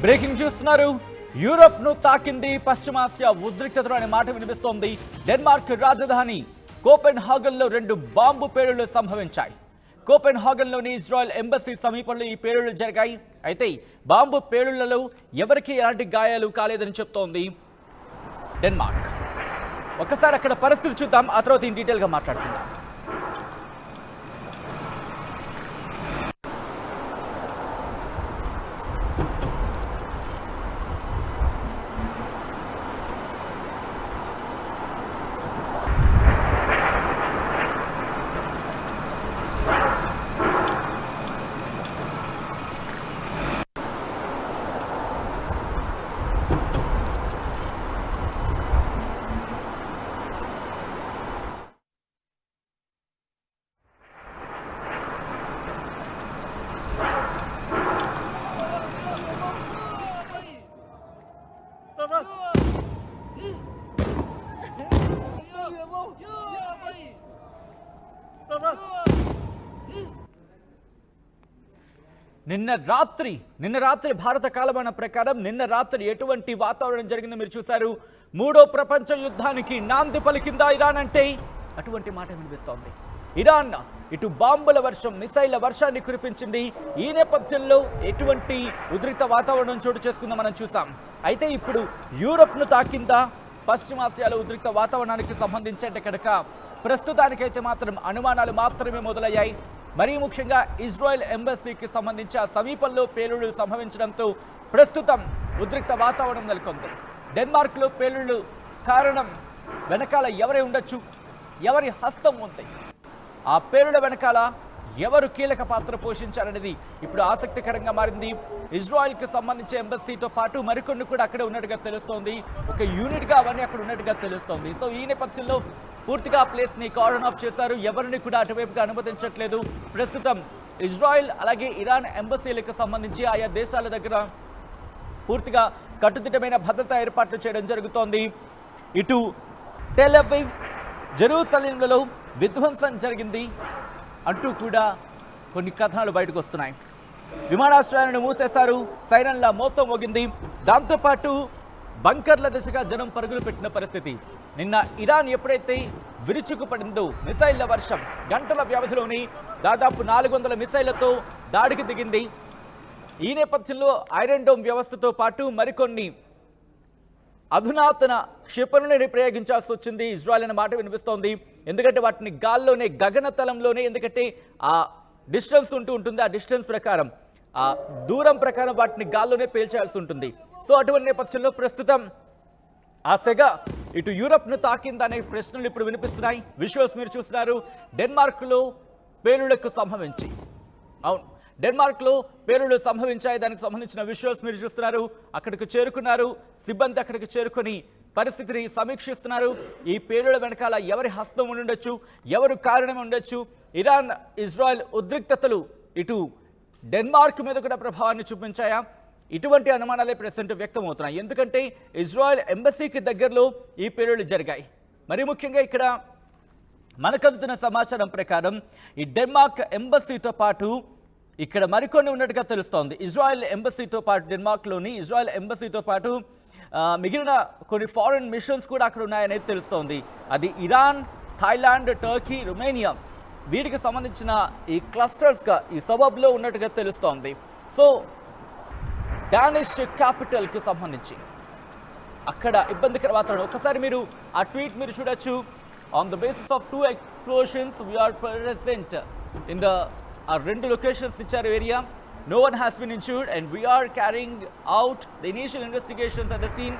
Breaking చూస్తున్నారు. Europe ను తాకింది పశ్చిమాసియా ఉద్రిక్తతలు అనే మాట వినిపిస్తోంది. డెన్మార్క్ రాజధాని కోపెన్ హాగన్ లో 2 బాంబు పేలుళ్లు సంభవించాయి. కోపెన్ హాగన్ లోని ఇజ్రాయెల్ ఎంబసీ సమీపంలో ఈ పేలుళ్లు జరిగాయి. అయితే బాంబు పేలుళ్లలో ఎవరికీ ఎలాంటి గాయాలు కాలేదని చెప్తోంది డెన్మార్క్. ఒక్కసారి అక్కడ పరిస్థితి చూద్దాం, ఆ తర్వాత ఇన్ డీటెయిల్ గా మాట్లాడుకుందాం. నిన్న రాత్రి భారత కాలమాన ప్రకారం నిన్న రాత్రి ఎటువంటి వాతావరణం జరిగిందో మీరు చూశారు. 3వ ప్రపంచ యుద్ధానికి నాంది పలికిందా ఇరాన్ అంటే అటువంటి మాట వినిపిస్తోంది. ఇరాన్ ఇటు బాంబుల వర్షం, మిసైళ్ల వర్షాన్ని కురిపించింది. ఈ నేపథ్యంలో ఎటువంటి ఉద్రిక్త వాతావరణం చోటు చేసుకుందో మనం చూసాం. అయితే ఇప్పుడు యూరప్ను తాకిందా? పశ్చిమాసియాలో ఉద్రిక్త వాతావరణానికి సంబంధించి అంటే కనుక ప్రస్తుతానికైతే మాత్రం అనుమానాలు మాత్రమే మొదలయ్యాయి. మరీ ముఖ్యంగా ఇజ్రాయెల్ ఎంబసీకి సంబంధించి ఆ సమీపంలో పేలుళ్లు సంభవించడంతో ప్రస్తుతం ఉద్రిక్త వాతావరణం నెలకొంది. డెన్మార్క్లో పేలుళ్లు కారణం వెనకాల ఎవరై ఉండొచ్చు, ఎవరి హస్తం ఉంది, ఆ పేలుళ్ల వెనకాల ఎవరు కీలక పాత్ర పోషించారనేది ఇప్పుడు ఆసక్తికరంగా మారింది. ఇజ్రాయెల్కి సంబంధించి ఎంబసీతో పాటు మరికొన్ని కూడా అక్కడే ఉన్నట్టుగా తెలుస్తోంది. ఒక యూనిట్గా అవన్నీ అక్కడ ఉన్నట్టుగా తెలుస్తోంది. సో ఈ నేపథ్యంలో పూర్తిగా ఆ ప్లేస్ని కార్డన్ ఆఫ్ చేశారు. ఎవరిని కూడా అటువైపుగా అనుమతించట్లేదు. ప్రస్తుతం ఇజ్రాయెల్ అలాగే ఇరాన్ ఎంబసీలకు సంబంధించి ఆయా దేశాల దగ్గర పూర్తిగా కట్టుదిట్టమైన భద్రతా ఏర్పాట్లు చేయడం జరుగుతోంది. ఇటు టెల్ అవీవ్, జెరూసలేంలలో విధ్వంసం జరిగింది అంటూ కూడా కొన్ని కథనాలు బయటకు వస్తున్నాయి. విమానాశ్రయాలను మూసేశారు, సైరన్ల మోతం మోగింది. దాంతోపాటు బంకర్ల దిశగా జనం పరుగులు పెట్టిన పరిస్థితి. నిన్న ఇరాన్ ఎప్పుడైతే విరుచుకుపడిందో మిసైళ్ల వర్షం, గంటల వ్యవధిలోని దాదాపు 400 మిసైళ్లతో దాడికి దిగింది. ఈ నేపథ్యంలో ఐరన్ డోమ్ వ్యవస్థతో పాటు మరికొన్ని అధునాతన క్షిపణులని ప్రయోగించాల్సి వచ్చింది ఇజ్రాయెల్ అనే మాట వినిపిస్తోంది. ఎందుకంటే వాటిని గాల్లోనే, గగనతలంలోనే, ఎందుకంటే ఆ డిస్టెన్స్ ఉంటుంది. ఆ డిస్టెన్స్ ప్రకారం, ఆ దూరం ప్రకారం వాటిని గాల్లోనే పేల్చాల్సి ఉంటుంది. సో అటువంటి నేపథ్యంలో ప్రస్తుతం ఆ సెగ ఇటు యూరప్ను తాకిందనే ప్రశ్నలు ఇప్పుడు వినిపిస్తున్నాయి. విజువల్స్ మీరు చూస్తున్నారు. డెన్మార్క్లో పేలుళ్లకు సంభవించి, అవును, డెన్మార్క్లో పేలుళ్లు సంభవించాయి. దానికి సంబంధించిన విజువల్స్ మీరు చూస్తున్నారు. అక్కడికి చేరుకున్నారు సిబ్బంది, అక్కడికి చేరుకొని పరిస్థితిని సమీక్షిస్తున్నారు. ఈ పేలుళ్ల వెనకాల ఎవరి హస్తం ఉండొచ్చు, ఎవరు కారణం ఉండొచ్చు, ఇరాన్ ఇజ్రాయెల్ ఉద్రిక్తతలు ఇటు డెన్మార్క్ మీద కూడా ప్రభావాన్ని చూపించాయా? ఇటువంటి అనుమానాలే ప్రెసెంట్ వ్యక్తమవుతున్నాయి. ఎందుకంటే ఇజ్రాయెల్ ఎంబసీకి దగ్గరలో ఈ పేలుళ్లు జరిగాయి. మరి ముఖ్యంగా ఇక్కడ మనకు అందుతున్న సమాచారం ప్రకారం ఈ డెన్మార్క్ ఎంబసీతో పాటు ఇక్కడ మరికొన్ని ఉన్నట్టుగా తెలుస్తోంది. ఇజ్రాయెల్ ఎంబసీతో పాటు, డెన్మార్క్లోని ఇజ్రాయెల్ ఎంబసీతో పాటు మిగిలిన కొన్ని ఫారెన్ మిషన్స్ కూడా అక్కడ ఉన్నాయనేది తెలుస్తోంది. అది ఇరాన్, థాయిలాండ్, టర్కీ, రొమేనియా, వీటికి సంబంధించిన ఈ క్లస్టర్స్గా ఈ సబబ్లో ఉన్నట్టుగా తెలుస్తోంది. సో డానిష్ క్యాపిటల్కి సంబంధించి అక్కడ ఇబ్బందికర వాతావరణం. ఒకసారి మీరు ఆ ట్వీట్ మీరు చూడొచ్చు. On the basis of 2 explosions we are present in the 2 locations ఇచ్చారు area. No one has been injured and we are carrying out the initial investigations at the scene.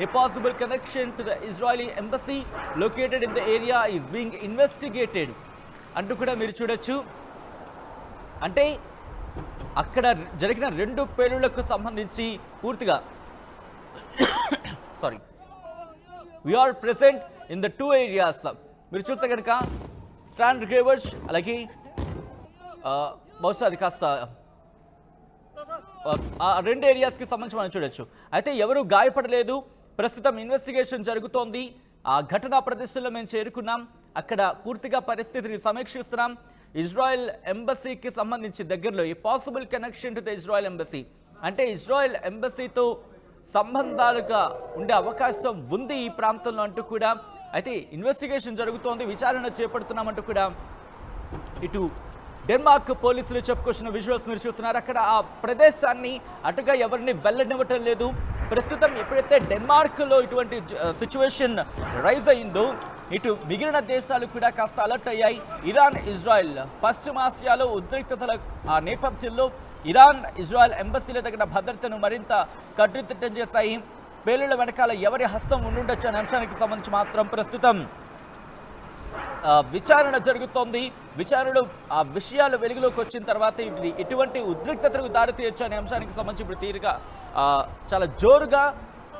A possible connection to the Israeli embassy located in the area is being investigated. అంటూ కూడా మీరు చూడొచ్చు. అంటే అక్కడ జరిగిన 2 పేలుళ్లకు సంబంధించి పూర్తిగా we are present in the 2 areas. మీరు చూస్తే కనుక స్టాండ్ గ్రేవర్స్, అలాగే బహుశా అది కాస్త ఆ 2 ఏరియాస్కి సంబంధించి మనం చూడొచ్చు. అయితే ఎవరు గాయపడలేదు. ప్రస్తుతం ఇన్వెస్టిగేషన్ జరుగుతోంది. ఆ ఘటనా ప్రదేశంలో మేము చేరుకున్నాం. అక్కడ పూర్తిగా పరిస్థితిని సమీక్షిస్తున్నాం. ఇజ్రాయెల్ ఎంబసీకి సంబంధించి దగ్గరలో ఈ possible connection to the Israel embassy, అంటే ఇజ్రాయెల్ ఎంబసీతో సంబంధాలుగా ఉండే అవకాశం ఉంది ఈ ప్రాంతంలో అంటూ కూడా అయితే ఇన్వెస్టిగేషన్ జరుగుతోంది, విచారణ చేపడుతున్నామంటూ కూడా ఇటు డెన్మార్క్ పోలీసులు చెప్పుకొచ్చిన విజువల్స్ మీరు చూస్తున్నారు. అక్కడ ఆ ప్రదేశాన్ని అటుగా ఎవరిని వెళ్ళనివ్వటం లేదు. ప్రస్తుతం ఎప్పుడైతే డెన్మార్క్లో ఇటువంటి సిచ్యువేషన్ రైజ్ అయిందో ఇటు మిగిలిన దేశాలు కూడా కాస్త అలర్ట్ అయ్యాయి. ఇరాన్ ఇజ్రాయెల్ పశ్చిమాసియాలో ఉద్రిక్తతల నేపథ్యంలో ఇరాన్ ఇజ్రాయెల్ ఎంబసీల దగ్గర భద్రతను మరింత కట్టుదిట్టం చేశాయి. పేలుళ్ల వెనకాల ఎవరి హస్తం ఉండుండొచ్చు అనే అంశానికి సంబంధించి మాత్రం ప్రస్తుతం విచారణ జరుగుతోంది. విచారణలో ఆ విషయాలు వెలుగులోకి వచ్చిన తర్వాత ఇది ఎటువంటి ఉద్రిక్తతకు దారితీయొచ్చు అనే అంశానికి సంబంధించి ఇప్పుడు తీరుగా చాలా జోరుగా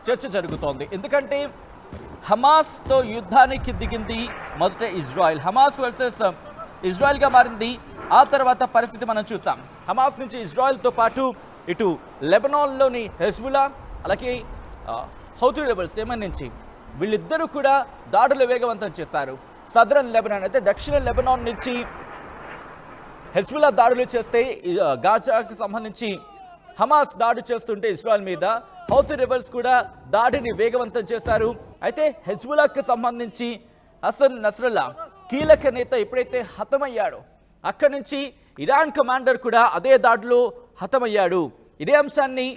చర్చ జరుగుతోంది. ఎందుకంటే హమాస్తో యుద్ధానికి దిగింది మొదట ఇజ్రాయెల్, హమాస్ వర్సెస్ ఇజ్రాయెల్గా మారింది. ఆ తర్వాత పరిస్థితి మనం చూసాం. హమాస్ నుంచి ఇజ్రాయెల్తో పాటు ఇటు లెబనాన్లోని హెజ్బుల్లా అలాగే హౌతీ రెబెల్స్ యెమెన్ నుంచి వీళ్ళిద్దరూ కూడా దాడులు వేగవంతం చేశారు. సదరన్ లెబనాన్ అయితే దక్షిణ లెబనాన్ నుంచి హెజ్బుల్లా దాడులు చేస్తే గాజాకి సంబంధించి హమాస్ దాడి చేస్తుంటే ఇజ్రాయెల్ మీద హౌతీ రెబెల్స్ కూడా దాడిని వేగవంతం చేశారు. అయితే హెజ్బుల్లాకి సంబంధించి హసన్ నస్రల్లా కీలక నేత ఎప్పుడైతే హతమయ్యాడో అక్కడి నుంచి ఇరాన్ కమాండర్ కూడా అదే దాడిలో హతమయ్యాడు. ఇదే అంశాన్ని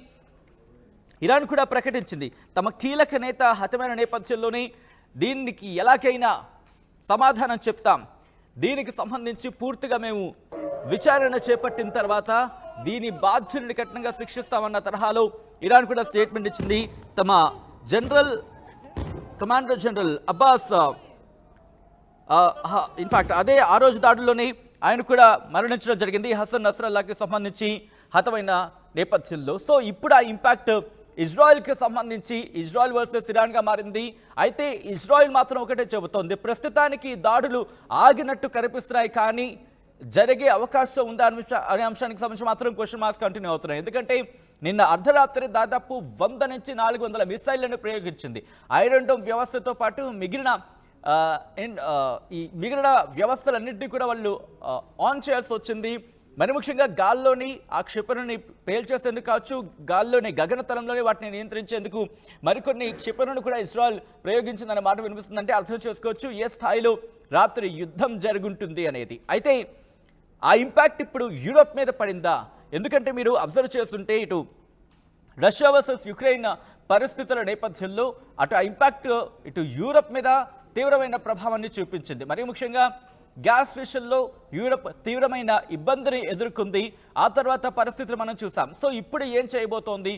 ఇరాన్ కూడా ప్రకటించింది. తమ కీలక నేత హతమైన నేపథ్యంలోనే దీనికి ఎలాగైనా సమాధానం చెప్తాం, దీనికి సంబంధించి పూర్తిగా మేము విచారణ చేపట్టిన తర్వాత దీని బాధ్యుల్ని కఠినంగా శిక్షిస్తామన్న తరహాలో ఇరాన్ కూడా స్టేట్మెంట్ ఇచ్చింది. తమ కమాండర్ జనరల్ అబ్బాస్ ఇన్ఫాక్ట్ అదే ఆ రోజు దాడుల్లోనే ఆయన కూడా మరణించడం జరిగింది హసన్ నస్రల్లాకి సంబంధించి హతమైన నేపథ్యంలో. సో ఇప్పుడు ఆ ఇంపాక్ట్ ఇజ్రాయెల్కి సంబంధించి ఇజ్రాయెల్ వర్సెస్ ఇరాన్గా మారింది. అయితే ఇజ్రాయెల్ మాత్రం ఒకటే చెబుతోంది, ప్రస్తుతానికి దాడులు ఆగినట్టు కనిపిస్తున్నాయి, కానీ జరిగే అవకాశం ఉందా అనే అంశానికి సంబంధించి మాత్రం క్వశ్చన్ మార్క్స్ కంటిన్యూ అవుతున్నాయి. ఎందుకంటే నిన్న అర్ధరాత్రి దాదాపు 100 నుంచి 400 మిసైళ్లను ప్రయోగించింది. ఐరన్ డోమ్ వ్యవస్థతో పాటు మిగిలిన వ్యవస్థలన్నింటినీ కూడా వాళ్ళు ఆన్ చేయాల్సి వచ్చింది. మరి ముఖ్యంగా గాల్లోని ఆ క్షిపణుని పేల్చేసేందుకు కావచ్చు, గాల్లోని గగనతలంలోని వాటిని నియంత్రించేందుకు మరికొన్ని క్షిపణులను కూడా ఇజ్రాయెల్ ప్రయోగించిందనే మాట వినిపిస్తుందంటే అర్థం చేసుకోవచ్చు ఏ స్థాయిలో రాత్రి యుద్ధం జరుగుంటుంది అనేది. అయితే ఆ ఇంపాక్ట్ ఇప్పుడు యూరోప్ మీద పడిందా? ఎందుకంటే మీరు అబ్జర్వ్ చేస్తుంటే ఇటు రష్యా వర్సెస్ యుక్రెయిన్ పరిస్థితుల నేపథ్యంలో అటు ఆ ఇంపాక్ట్ ఇటు యూరోప్ మీద తీవ్రమైన ప్రభావాన్ని చూపించింది. మరి ముఖ్యంగా గ్యాస్ విషయంలో యూరప్ తీవ్రమైన ఇబ్బందిని ఎదుర్కొంది. ఆ తర్వాత పరిస్థితులు మనం చూసాం. సో ఇప్పుడు ఏం చేయబోతోంది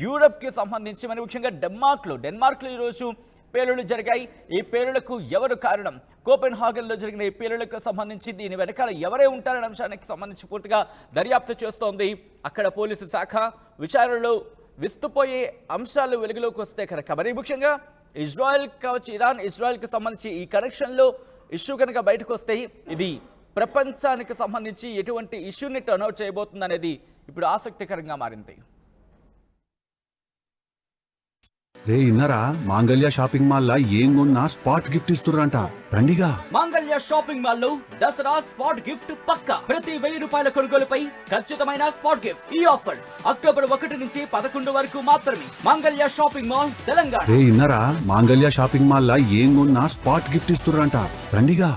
యూరప్కి సంబంధించి? మరి ముఖ్యంగా డెన్మార్క్లో ఈరోజు పేలుళ్లు జరిగాయి. ఈ పేలుళ్లకు ఎవరు కారణం? కోపెన్హాగన్లో జరిగిన ఈ పేలుళ్లకు సంబంధించి దీని వెనకాల ఎవరే ఉంటారనే అంశానికి సంబంధించి పూర్తిగా దర్యాప్తు చేస్తోంది అక్కడ పోలీసు శాఖ. విచారణలో విస్తుపోయే అంశాలు వెలుగులోకి వస్తే కనుక మరి ముఖ్యంగా ఇజ్రాయెల్ కావచ్చు, ఇరాన్ ఇజ్రాయెల్కి సంబంధించి ఈ కనెక్షన్లో ఇష్యూ కనుక బయటకు వస్తే ఇది ప్రపంచానికి సంబంధించి ఎటువంటి ఇష్యూని టర్న్అవుట్ చేయబోతుంది అనేది ఇప్పుడు ఆసక్తికరంగా మారింది. రే ఇన్నరా మాంగళ్య షాపింగ్ మాల్ లా ఏం కొన్నా స్పాట్ గిఫ్ట్ ఇస్తుర్రంట రండిగా. మాంగళ్య షాపింగ్ మాల్ లో దసరా స్పాట్ గిఫ్ట్ పక్కా. ప్రతి 1000 రూపాయల కొనుగోలుపై ఖచ్చితమైన స్పాట్ గిఫ్ట్. ఈ ఆఫర్ అక్టోబర్ 1 నుంచి 11 వరకు మాత్రమే. మాంగళ్య షాపింగ్ మాల్ తెలంగాణ. రే ఇన్నరా మాంగళ్య షాపింగ్ మాల్ లా ఏం కొన్నా స్పాట్ గిఫ్ట్ ఇస్తుర్రంట రండిగా.